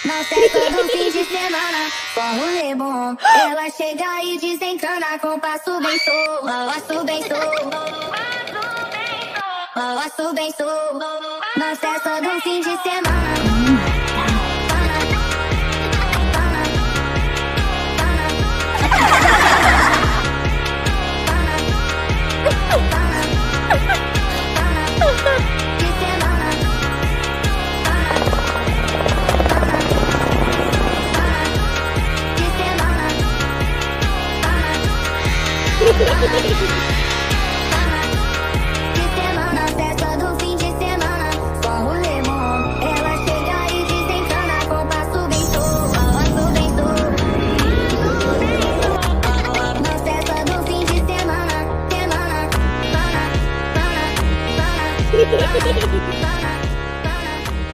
Na festa do fim de semana, com o rebom. Ela chega e desencana com passo bem solto. Passo bem solto. Passo bem solto. Na festa do fim de semana.